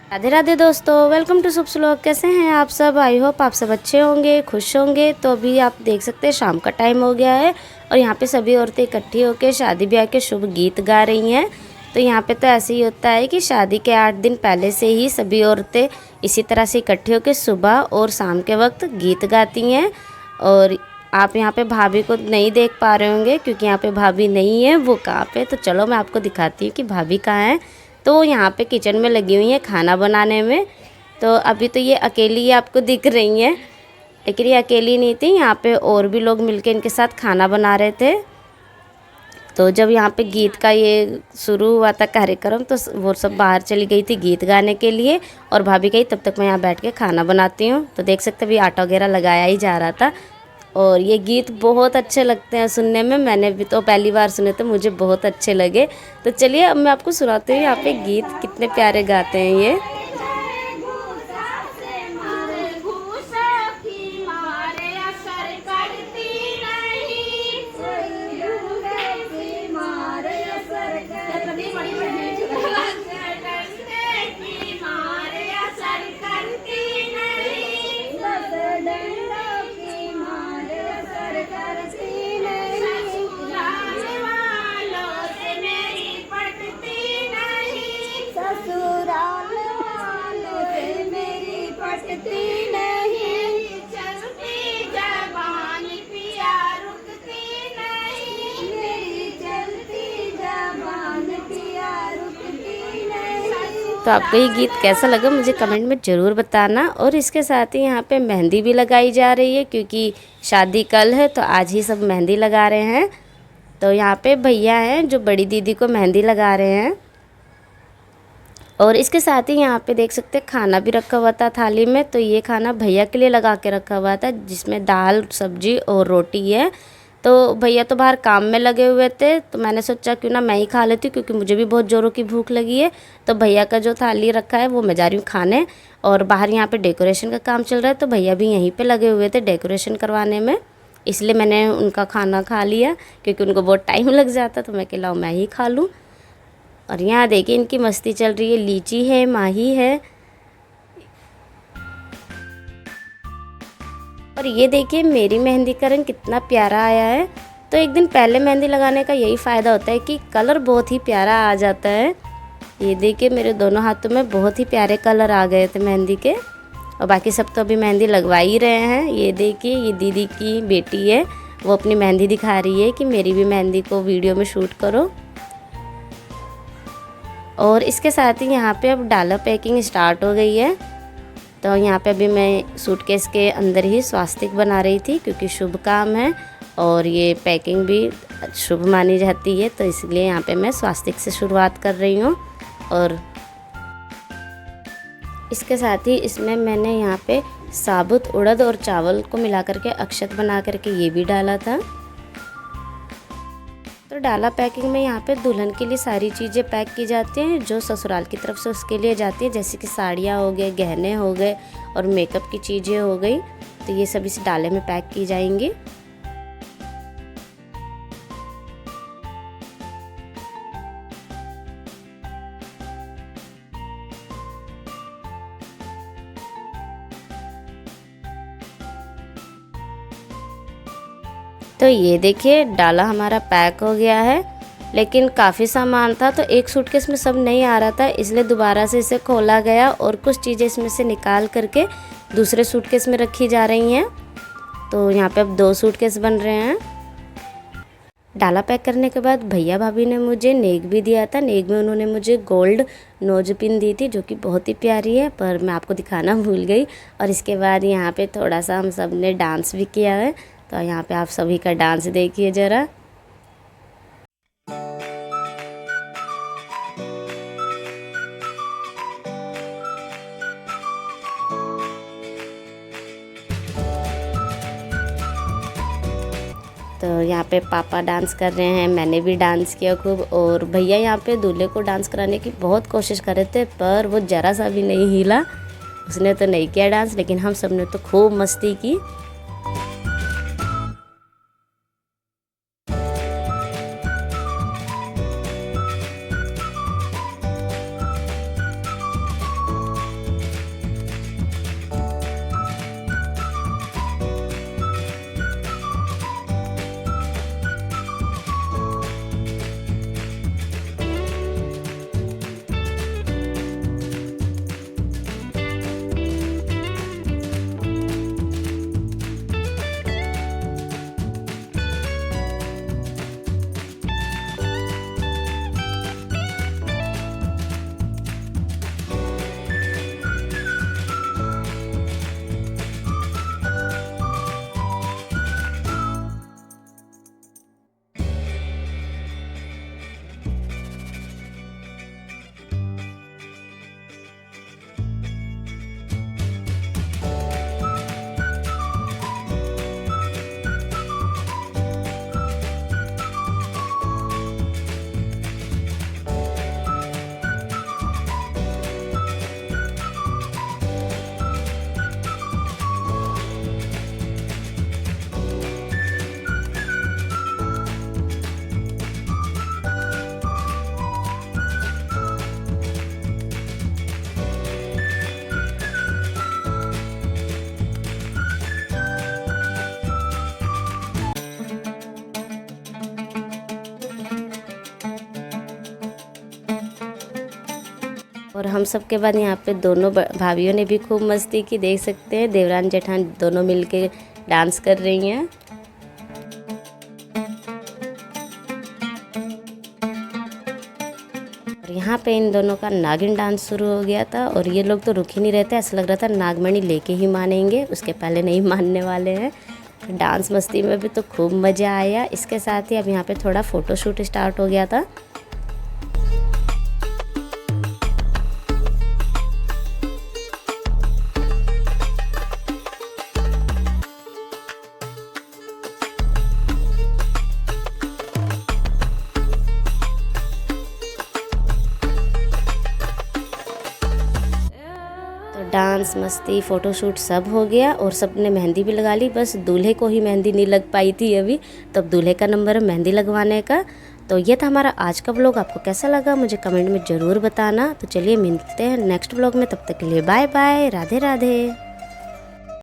राधे राधे दोस्तों, welcome to शुभ श्लोक। कैसे हैं आप सब? आई होप आप सब अच्छे होंगे, खुश होंगे। तो अभी आप देख सकते हैं शाम का टाइम हो गया है और यहाँ पे सभी औरतें इकट्ठी होकर शादी ब्याह के शुभ गीत गा रही हैं। तो यहाँ पे तो ऐसे ही होता है कि शादी के 8 दिन पहले से ही सभी औरतें इसी तरह से इकट्ठी होकर सुबह और शाम के वक्त गीत गाती हैं। और आप यहाँ पे भाभी को नहीं देख पा रहे होंगे क्योंकि यहाँ पे भाभी नहीं है, वो कहाँ पे। तो चलो मैं आपको दिखाती हूँ कि भाभी कहाँ है। तो यहाँ पे किचन में लगी हुई है खाना बनाने में। तो अभी तो ये अकेली ही आपको दिख रही हैं, लेकिन ये अकेली नहीं थी, यहाँ पे और भी लोग मिलके इनके साथ खाना बना रहे थे। तो जब यहाँ पे गीत का ये शुरू हुआ था कार्यक्रम, तो वो सब बाहर चली गई थी गीत गाने के लिए और भाभी कही तब तक मैं यहाँ बैठ के खाना बनाती हूँ। तो देख सकते अभी आटा वगैरह लगाया ही जा रहा था। और ये गीत बहुत अच्छे लगते हैं सुनने में। मैंने भी तो पहली बार सुने थे, मुझे बहुत अच्छे लगे। तो चलिए अब मैं आपको सुनाती हूँ यहाँ पे गीत कितने प्यारे गाते हैं ये। तो आपको ये गीत कैसा लगा मुझे कमेंट में ज़रूर बताना। और इसके साथ ही यहाँ पे मेहंदी भी लगाई जा रही है क्योंकि शादी कल है, तो आज ही सब मेहंदी लगा रहे हैं। तो यहाँ पे भैया हैं जो बड़ी दीदी को मेहंदी लगा रहे हैं। और इसके साथ ही यहाँ पे देख सकते हैं खाना भी रखा हुआ था थाली में। तो ये खाना भैया के लिए लगा के रखा हुआ था, जिसमें दाल, सब्जी और रोटी है। तो भैया तो बाहर काम में लगे हुए थे, तो मैंने सोचा क्यों ना मैं ही खा लेती हूँ क्योंकि मुझे भी बहुत ज़ोरों की भूख लगी है। तो भैया का जो थाली रखा है वो मैं जा रही हूँ खाने। और बाहर यहाँ पे डेकोरेशन का काम चल रहा है, तो भैया भी यहीं पे लगे हुए थे डेकोरेशन करवाने में। इसलिए मैंने उनका खाना खा लिया क्योंकि उनको बहुत टाइम लग जाता, तो मैं कहलाऊँ मैं ही खा लूँ। और यहाँ देखिए इनकी मस्ती चल रही है, लीची है, माही है। और ये देखिए मेरी मेहंदी का रंग कितना प्यारा आया है। तो एक दिन पहले मेहंदी लगाने का यही फ़ायदा होता है कि कलर बहुत ही प्यारा आ जाता है। ये देखिए मेरे दोनों हाथों में बहुत ही प्यारे कलर आ गए थे मेहंदी के। और बाकी सब तो अभी मेहंदी लगवा ही रहे हैं। ये देखिए ये दीदी की बेटी है, वो अपनी मेहंदी दिखा रही है कि मेरी भी मेहंदी को वीडियो में शूट करो। और इसके साथ ही यहाँ पे अब डाला पैकिंग स्टार्ट हो गई है। तो यहाँ पे अभी मैं सूटकेस के अंदर ही स्वास्तिक बना रही थी क्योंकि शुभ काम है और ये पैकिंग भी शुभ मानी जाती है, तो इसलिए यहाँ पे मैं स्वास्तिक से शुरुआत कर रही हूँ। और इसके साथ ही इसमें मैंने यहाँ पे साबुत उड़द और चावल को मिला करके अक्षत बना करके ये भी डाला था। तो डाला पैकिंग में यहाँ पे दुल्हन के लिए सारी चीज़ें पैक की जाती हैं जो ससुराल की तरफ से उसके लिए जाती है, जैसे कि साड़ियाँ हो गए, गहने हो गए और मेकअप की चीज़ें हो गई। तो ये सब इस डाले में पैक की जाएंगी। तो ये देखिए डाला हमारा पैक हो गया है, लेकिन काफ़ी सामान था तो एक सूटकेस में सब नहीं आ रहा था, इसलिए दोबारा से इसे खोला गया और कुछ चीज़ें इसमें से निकाल करके दूसरे सूटकेस में रखी जा रही हैं। तो यहाँ पे अब 2 सूटकेस बन रहे हैं। डाला पैक करने के बाद भैया भाभी ने मुझे नेक भी दिया था। नेक में उन्होंने मुझे गोल्ड नोज पिन दी थी जो कि बहुत ही प्यारी है, पर मैं आपको दिखाना भूल गई। और इसके बाद यहाँ पे थोड़ा सा हम सब ने डांस भी किया है, तो यहाँ पे आप सभी का डांस देखिए ज़रा। तो यहाँ पे पापा डांस कर रहे हैं, मैंने भी डांस किया खूब। और भैया यहाँ पे दूल्हे को डांस कराने की बहुत कोशिश कर रहे थे, पर वो ज़रा सा भी नहीं हिला। उसने तो नहीं किया डांस, लेकिन हम सब ने तो खूब मस्ती की। और हम सब के बाद यहाँ पे दोनों भाभीयों ने भी खूब मस्ती की, देख सकते हैं देवरान जेठान दोनों मिलके डांस कर रही हैं। और यहाँ पे इन दोनों का नागिन डांस शुरू हो गया था और ये लोग तो रुक ही नहीं रहते, ऐसा लग रहा था नागमणि लेके ही मानेंगे, उसके पहले नहीं मानने वाले हैं। डांस मस्ती में भी तो खूब मज़ा आया। इसके साथ ही अब यहाँ पे थोड़ा फ़ोटोशूट स्टार्ट हो गया था। डांस मस्ती फ़ोटोशूट सब हो गया और सब ने मेहंदी भी लगा ली, बस दूल्हे को ही मेहंदी नहीं लग पाई थी अभी, तो अब दूल्हे का नंबर है मेहंदी लगवाने का। तो ये था हमारा आज का व्लॉग। आपको कैसा लगा मुझे कमेंट में ज़रूर बताना। तो चलिए मिलते हैं नेक्स्ट व्लॉग में, तब तक के लिए बाय बाय, राधे राधे।